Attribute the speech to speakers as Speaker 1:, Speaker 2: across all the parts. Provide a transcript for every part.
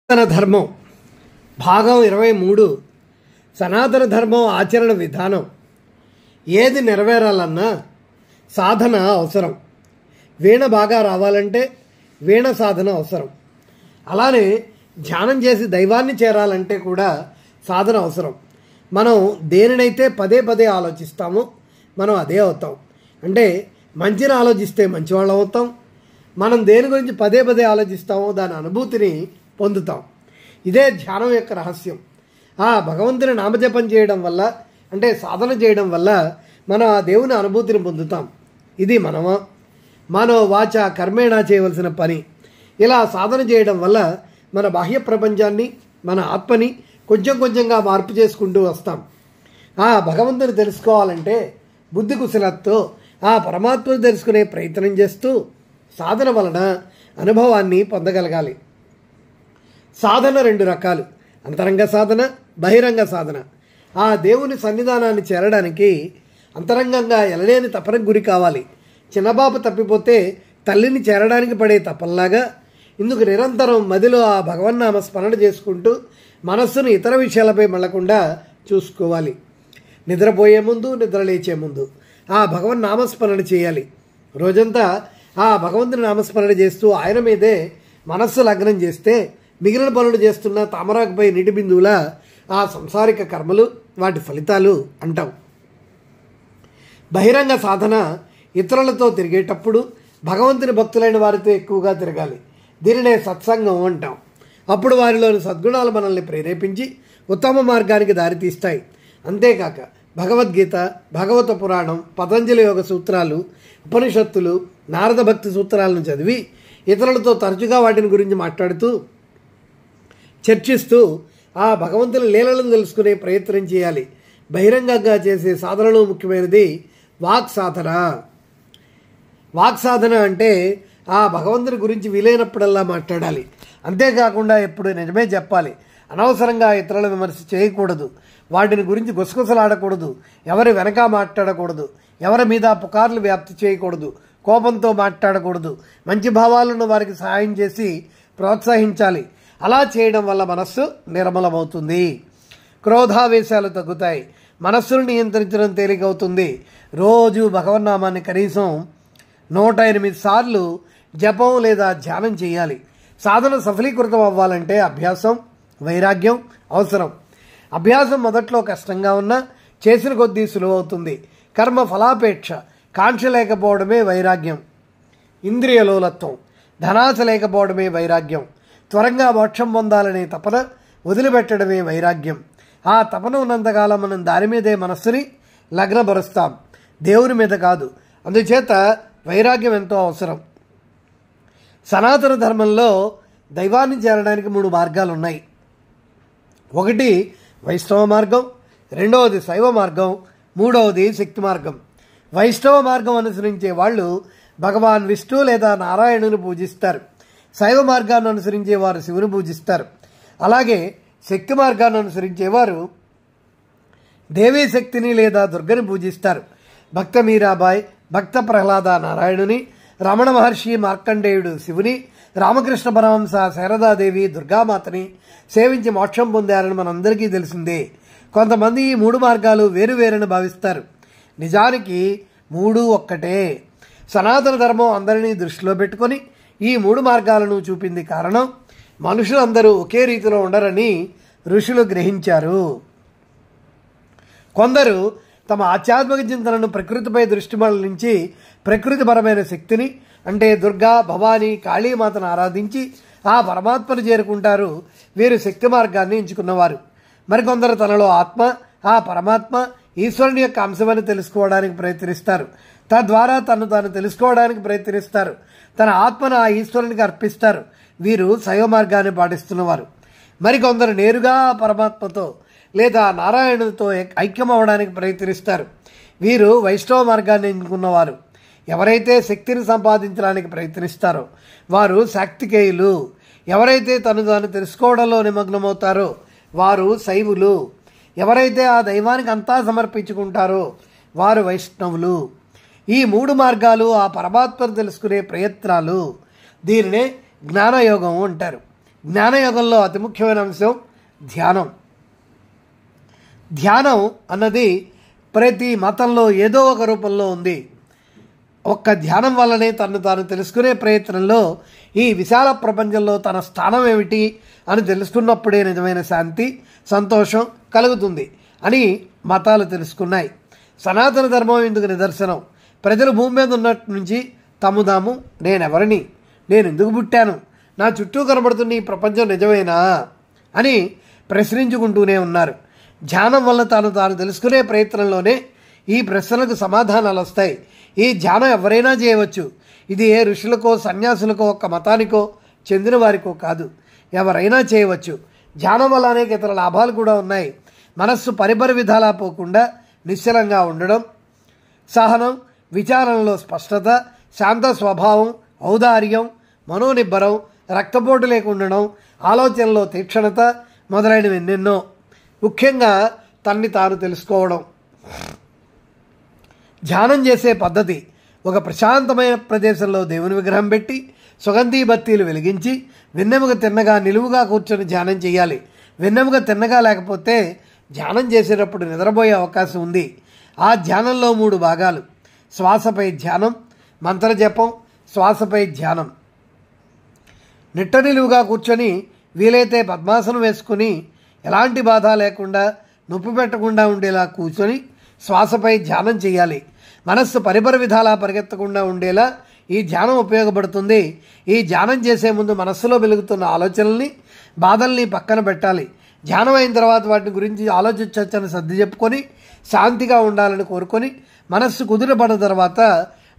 Speaker 1: సనాతన ధర్మం భాగం 23 సనాతన ధర్మం ఆచరణ విధానం. ఏది నెరవేరాలన్నా సాధన అవసరం. వీణ బాగా రావాలంటే వీణ సాధన అవసరం. అలానే ధ్యానం చేసి దైవాన్ని చేరాలంటే కూడా సాధన అవసరం. మనం దేనినైతే పదే పదే ఆలోచిస్తామో మనం అదే అవుతాం. అంటే మంచిని ఆలోచిస్తే మంచివాళ్ళం అవుతాం. మనం దేని గురించి పదే పదే ఆలోచిస్తామో దాని అనుభూతిని పొందుతాం. ఇదే ధ్యానం యొక్క రహస్యం. ఆ భగవంతుని నామజపం చేయడం వల్ల అంటే సాధన చేయడం వల్ల మనం ఆ దేవుని అనుభూతిని పొందుతాం. ఇది మనో వాచ కర్మేణ చేయవలసిన పని. ఇలా సాధన చేయడం వల్ల మన బాహ్య ప్రపంచాన్ని మన ఆత్మని కొంచెం కొంచెంగా మార్పు చేసుకుంటూ వస్తాం. ఆ భగవంతుని తెలుసుకోవాలంటే బుద్ధి కుశలతో ఆ పరమాత్మను తెలుసుకునే ప్రయత్నం చేస్తూ సాధన వలన అనుభవాన్ని పొందగలగాలి. సాధన 2 రకాలు: అంతరంగ సాధన, బహిరంగ సాధన. ఆ దేవుని సన్నిధానాన్ని చేరడానికి అంతరంగంగా ఎలలేని తపనకు గురి కావాలి. చిన్నబాబు తప్పిపోతే తల్లిని చేరడానికి పడే తపనలాగా ఇందుకు నిరంతరం మదిలో ఆ భగవన్నామ స్మరణ చేసుకుంటూ మనస్సును ఇతర విషయాలపై మళ్ళకుండా చూసుకోవాలి. నిద్రపోయే ముందు, నిద్ర లేచే ముందు ఆ భగవన్ నామస్మరణ చేయాలి. రోజంతా ఆ భగవంతుని నామస్మరణ చేస్తూ ఆయన మీదే మనస్సు లగ్నం చేస్తే మిగిలిన పనులు చేస్తున్న తామరాకుపై నీటి బిందువుల ఆ సంసారిక కర్మలు వాటి ఫలితాలు అంటాం. బహిరంగ సాధన ఇతరులతో తిరిగేటప్పుడు భగవంతుని భక్తులైన వారితో ఎక్కువగా తిరగాలి. దీనినే సత్సంగం అంటాం. అప్పుడు వారిలోని సద్గుణాలు మనల్ని ప్రేరేపించి ఉత్తమ మార్గానికి దారితీస్తాయి. అంతేకాక భగవద్గీత, భాగవత పురాణం, పతంజలి యోగ సూత్రాలు, ఉపనిషత్తులు, నారద భక్తి సూత్రాలను చదివి ఇతరులతో తరచుగా వాటిని గురించి మాట్లాడుతూ చర్చిస్తూ ఆ భగవంతుని లీలలను తెలుసుకునే ప్రయత్నం చేయాలి. బహిరంగంగా చేసే సాధనలో ముఖ్యమైనది వాక్ సాధన. వాక్ సాధన అంటే ఆ భగవంతుని గురించి వీలైనప్పుడల్లా మాట్లాడాలి. అంతేకాకుండా ఎప్పుడు నిజమే చెప్పాలి. అనవసరంగా ఇతరుల విమర్శ చేయకూడదు. వాటిని గురించి గుసగుసలాడకూడదు. ఎవరి వెనక మాట్లాడకూడదు. ఎవరి మీద పుకార్లు వ్యాప్తి చేయకూడదు. కోపంతో మాట్లాడకూడదు. మంచి భావాలను వారికి సహాయం చేసి ప్రోత్సహించాలి. అలా చేయడం వల్ల మనస్సు నిర్మలమవుతుంది. క్రోధావేశాలు తగ్గుతాయి. మనస్సును నియంత్రించడం తేలికవుతుంది. రోజు భగవన్నామాన్ని కనీసం 108 సార్లు జపం లేదా ధ్యానం చేయాలి. సాధన సఫలీకృతం అవ్వాలంటే అభ్యాసం, వైరాగ్యం అవసరం. అభ్యాసం మొదట్లో కష్టంగా ఉన్నా చేసిన కొద్దీ సులువవుతుంది. కర్మ ఫలాపేక్ష, కాంక్ష లేకపోవడమే వైరాగ్యం. ఇంద్రియలోలత్వం, ధనాశ లేకపోవడమే వైరాగ్యం. త్వరగా మోక్షం పొందాలనే తపన వదిలిపెట్టడమే వైరాగ్యం. ఆ తపన ఉన్నంతకాలం మనం దాని మీదే మనస్సుని లగ్నపరుస్తాం, దేవుని మీద కాదు. అందుచేత వైరాగ్యం ఎంతో అవసరం. సనాతన ధర్మంలో దైవాన్ని చేరడానికి 3 మార్గాలు ఉన్నాయి. ఒకటి వైష్ణవ మార్గం, రెండవది శైవ మార్గం, మూడవది శక్తి మార్గం. వైష్ణవ మార్గం అనుసరించే వాళ్ళు భగవాన్ విష్ణు లేదా నారాయణుని పూజిస్తారు. శైవ మార్గాన్ని అనుసరించేవారు శివుని పూజిస్తారు. అలాగే శక్తి మార్గాన్ని అనుసరించేవారు దేవీ శక్తిని లేదా దుర్గని పూజిస్తారు. భక్త మీరాబాయి, భక్త ప్రహ్లాద నారాయణుని, రమణ మహర్షి మార్కండేయుడు శివుని, రామకృష్ణ పరమహంస శారదాదేవి దుర్గామాతని సేవించి మోక్షం పొందారని మనందరికీ తెలిసిందే. కొంతమంది ఈ 3 మార్గాలు వేరువేరని భావిస్తారు. నిజానికి 3 ఒక్కటే. సనాతన ధర్మం అందరినీ దృష్టిలో పెట్టుకొని ఈ 3 మార్గాలను చూపింది. కారణం మనుషులందరూ ఒకే రీతిలో ఉండరని ఋషులు గ్రహించారు. కొందరు తమ ఆధ్యాత్మిక చింతనను ప్రకృతిపై దృష్టి మళ్లించి ప్రకృతిపరమైన శక్తిని అంటే దుర్గా, భవానీ, కాళీమాతను ఆరాధించి ఆ పరమాత్మను చేరుకుంటారు. వీరు శక్తి మార్గాన్ని ఎంచుకున్నవారు. మరికొందరు తనలో ఆత్మ, ఆ పరమాత్మ ఈశ్వరుని యొక్క అంశమని తెలుసుకోవడానికి ప్రయత్నిస్తారు. తద్వారా తాను తెలుసుకోవడానికి ప్రయత్నిస్తారు. తన ఆత్మను ఆ ఈశ్వరునికి అర్పిస్తారు. వీరు శైవ మార్గాన్ని పాటిస్తున్నవారు. మరికొందరు నేరుగా పరమాత్మతో లేదా నారాయణుడితో ఐక్యం అవ్వడానికి ప్రయత్నిస్తారు. వీరు వైష్ణవ మార్గాన్ని ఎన్నుకున్నవారు. ఎవరైతే శక్తిని సంపాదించడానికి ప్రయత్నిస్తారో వారు శాక్తికేయులు. ఎవరైతే తాను తెలుసుకోవడంలో నిమగ్నమవుతారో వారు శైవులు. ఎవరైతే ఆ దైవానికి అంతా సమర్పించుకుంటారో వారు వైష్ణవులు. ఈ 3 మార్గాలు ఆ పరమాత్మను తెలుసుకునే ప్రయత్నాలు. దీనినే జ్ఞానయోగం అంటారు. జ్ఞానయోగంలో అతి ముఖ్యమైన అంశం ధ్యానం. ధ్యానం అన్నది ప్రతి మతంలో ఏదో ఒక రూపంలో ఉంది. ఒక్క ధ్యానం వల్లనే తను తాను తెలుసుకునే ప్రయత్నంలో ఈ విశాల ప్రపంచంలో తన స్థానం ఏమిటి అని తెలుసుకున్నప్పుడే నిజమైన శాంతి, సంతోషం కలుగుతుంది అని మతాలు తెలుసుకున్నాయి. సనాతన ధర్మం ఇందుకు నిదర్శనం. ప్రజలు భూమి మీద ఉన్నట్టు నుంచి తమ్ముదాము నేనెవరిని, నేను ఎందుకు పుట్టాను, నా చుట్టూ కనబడుతున్న ఈ ప్రపంచం నిజమేనా అని ప్రశ్నించుకుంటూనే ఉన్నారు. ధ్యానం వల్ల తాను తెలుసుకునే ప్రయత్నంలోనే ఈ ప్రశ్నలకు సమాధానాలు వస్తాయి. ఈ ధ్యానం ఎవరైనా చేయవచ్చు. ఇది ఏ ఋషులకో సన్యాసులకో ఒక్క మతానికో చెందిన వారికో కాదు, ఎవరైనా చేయవచ్చు. ధ్యానం వల్ల అనేక ఇతర లాభాలు కూడా ఉన్నాయి. మనస్సు పరిపరి విధాలా పోకుండా నిశ్చలంగా ఉండడం, సహనం, విచారణలో స్పష్టత, శాంత స్వభావం, ఔదార్యం, మనోనిబ్బరం, రక్తపోటు లేకుండడం, ఆలోచనలో తీక్షణత మొదలైనవి ఎన్నెన్నో. ముఖ్యంగా తన్ని తాను తెలుసుకోవడం. ధ్యానం చేసే పద్ధతి: ఒక ప్రశాంతమైన ప్రదేశంలో దేవుని విగ్రహం పెట్టి సుగంధీ బత్తీలు వెలిగించి వెన్నెముక తిన్నగా నిలువుగా కూర్చొని ధ్యానం చేయాలి. వెన్నెముక తిన్నగా లేకపోతే ధ్యానం చేసేటప్పుడు నిద్రపోయే అవకాశం ఉంది. ఆ ధ్యానంలో 3 భాగాలు: శ్వాసపై ధ్యానం, మంత్రజపం, శ్వాసపై ధ్యానం. నిట్ట నిలువుగా కూర్చొని వీలైతే పద్మాసనం వేసుకుని ఎలాంటి బాధ లేకుండా నొప్పి పెట్టకుండా ఉండేలా కూర్చొని శ్వాసపై ధ్యానం చేయాలి. మనస్సు పరిపరి విధాలా పరిగెత్తకుండా ఉండేలా ఈ ధ్యానం ఉపయోగపడుతుంది. ఈ ధ్యానం చేసే ముందు మనస్సులో వెలుగుతున్న ఆలోచనల్ని, బాధల్ని పక్కన పెట్టాలి. ధ్యానం అయిన తర్వాత వాటి గురించి ఆలోచించవచ్చని సర్ది చెప్పుకొని శాంతిగా ఉండాలని కోరుకొని మనస్సు కుదురపడిన తర్వాత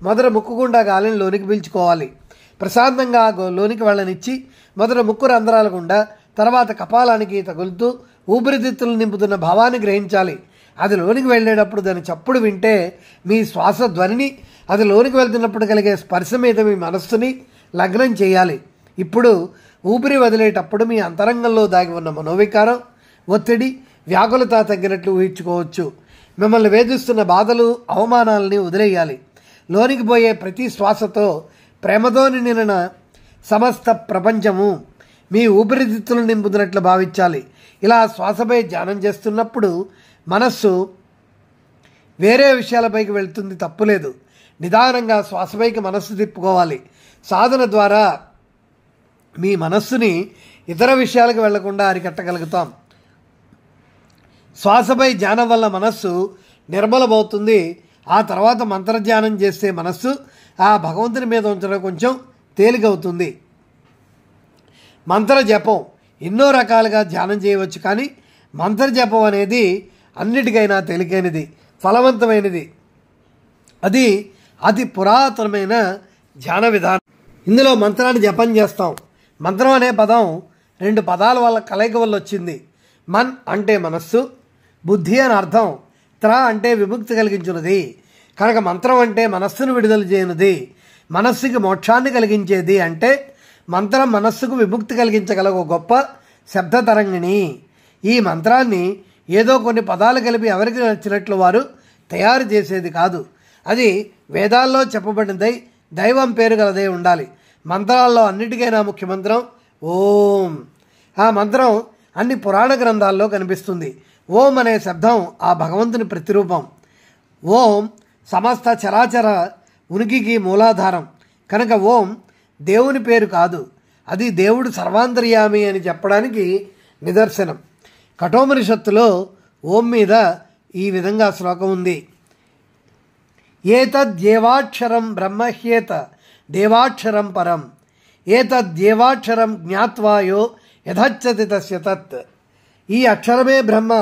Speaker 1: మొదట ముక్కుకుండా గాలిని లోనికి పీల్చుకోవాలి. ప్రశాంతంగా లోనికి వెళ్ళనిచ్చి మొదట ముక్కు రంధ్రాల గుండా, తర్వాత కపాలానికి తగులుతూ ఊపిరితిత్తులు నింపుతున్న భావాన్ని గ్రహించాలి. అది లోనికి వెళ్ళేటప్పుడు దాని చప్పుడు వింటే మీ శ్వాస ధ్వనిని, అది లోనికి వెళ్తున్నప్పుడు కలిగే స్పర్శ మీద మీ మనస్సుని లగ్నం చేయాలి. ఇప్పుడు ఊపిరి వదిలేటప్పుడు మీ అంతరంగంలో దాగి ఉన్న మనోవికారం, ఒత్తిడి, వ్యాకులత తగ్గినట్లు ఊహించుకోవచ్చు. మిమ్మల్ని వేధిస్తున్న బాధలు, అవమానాలని వదిలేయాలి. లోనికి పోయే ప్రతి శ్వాసతో ప్రేమతో నిండిన సమస్త ప్రపంచము మీ ఊపిరితిత్తులను నింపుతున్నట్లు భావించాలి. ఇలా శ్వాసపై ధ్యానం చేస్తున్నప్పుడు మనస్సు వేరే విషయాలపైకి వెళ్తుంది, తప్పులేదు. నిదానంగా శ్వాసపైకి మనస్సు తిప్పుకోవాలి. సాధన ద్వారా మీ మనస్సుని ఇతర విషయాలకు వెళ్లకుండా అరికట్టగలుగుతాం. శ్వాసపై ధ్యానం వల్ల మనస్సు నిర్మలమవుతుంది. ఆ తర్వాత మంత్రధ్యానం చేస్తే మనస్సు ఆ భగవంతుని మీద ఉంచడం కొంచెం తేలికవుతుంది. మంత్రజపం ఎన్నో రకాలుగా ధ్యానం చేయవచ్చు, కానీ మంత్రజపం అనేది అన్నిటికైనా తేలికైనది, ఫలవంతమైనది. అది అతి పురాతనమైన ధ్యాన విధానం. ఇందులో మంత్రాన్ని జపం చేస్తాం. మంత్రం అనే పదం 2 పదాల వల్ల కలయిక వల్ల వచ్చింది. మన్ అంటే మనస్సు, బుద్ధి అని అర్థం. త్ర అంటే విముక్తి కలిగించున్నది. కనుక మంత్రం అంటే మనస్సును విడుదల చేయనుది, మనస్సుకి మోక్షాన్ని కలిగించేది. అంటే మంత్రం మనస్సుకు విముక్తి కలిగించగల ఒక గొప్ప శబ్ద తరంగిణి. ఈ మంత్రాన్ని ఏదో కొన్ని పదాలు కలిపి ఎవరికి నచ్చినట్లు వారు తయారు చేసేది కాదు. అది వేదాల్లో చెప్పబడినదై దైవం పేరు గలదై ఉండాలి. మంత్రాల్లో అన్నిటికైనా ముఖ్య మంత్రం ఓం. ఆ మంత్రం అన్ని పురాణ గ్రంథాల్లో కనిపిస్తుంది. ఓం అనే శబ్దం ఆ భగవంతుని ప్రతిరూపం. ఓం సమస్త చరాచర ఉనికికి మూలాధారం. కనుక ఓం దేవుని పేరు కాదు, అది దేవుడు సర్వాంతర్యామి అని చెప్పడానికి నిదర్శనం. కఠోపనిషత్తులో ఓం మీద ఈ విధంగా శ్లోకం ఉంది: ఏతద్దేవాక్షరం బ్రహ్మహ్యేత దేవాక్షరం పరం, ఏతద్దేవాక్షరం జ్ఞాత్వాయో యథచ్చతి తస్య తత్. ఈ అక్షరమే బ్రహ్మ,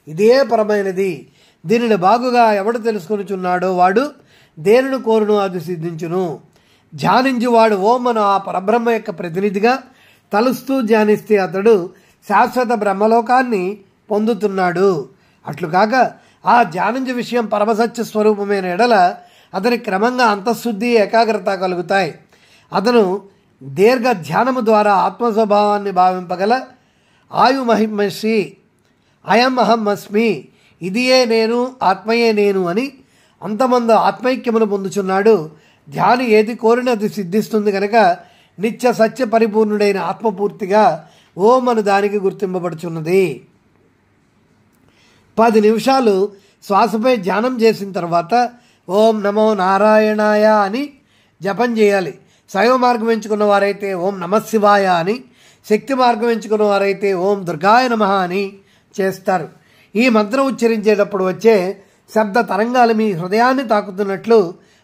Speaker 1: ఇదే పరమైనది. దీనిని బాగుగా ఎవడు తెలుసుకొనుచున్నాడో వాడు దేనిని కోరును అది సిద్ధించును. ధ్యానించువాడు ఓం అను ఆ పరబ్రహ్మ యొక్క ప్రతినిధిగా తలుస్తూ ధ్యానిస్తే అతడు శాశ్వత బ్రహ్మలోకాన్ని పొందుతున్నాడు. అట్లు కాక ఆ ధ్యానించు విషయం పరమసత్య స్వరూపమైన ఎడల అతని క్రమంగా అంతఃశుద్ధి, ఏకాగ్రత కలుగుతాయి. అతను దీర్ఘ ధ్యానము ద్వారా ఆత్మస్వభావాన్ని భావింపగల ఆయుమహిమశ్రీ అయం అహం అస్మి, ఇదియే నేను, ఆత్మయే నేను అని అంతమంది ఆత్మైక్యమును పొందుచున్నాడు. ధ్యాని ఏది కోరినది సిద్ధిస్తుంది కనుక నిత్య సత్య పరిపూర్ణుడైన ఆత్మపూర్తిగా ఓం అను దానికి గుర్తింపబడుచున్నది. 10 నిమిషాలు శ్వాసపై ధ్యానం చేసిన తర్వాత ఓం నమో నారాయణాయ అని జపం చేయాలి. శైవ మార్గం ఎంచుకున్న వారైతే ఓం నమశివాయ అని, శక్తి మార్గం ఎంచుకున్న వారైతే ఓం దుర్గాయ నమః అని చేస్తారు. ఈ మంత్రం ఉచ్చరించేటప్పుడు వచ్చే శబ్ద తరంగాలు మీ హృదయాన్ని తాకుతున్నట్లు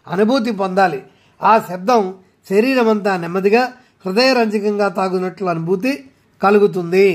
Speaker 1: అనుభూతి పొందాలి. ఆ శబ్దం శరీరమంతా నెమ్మదిగా హృదయరంజకంగా తాగునట్లు అనుభూతి కలుగుతుంది.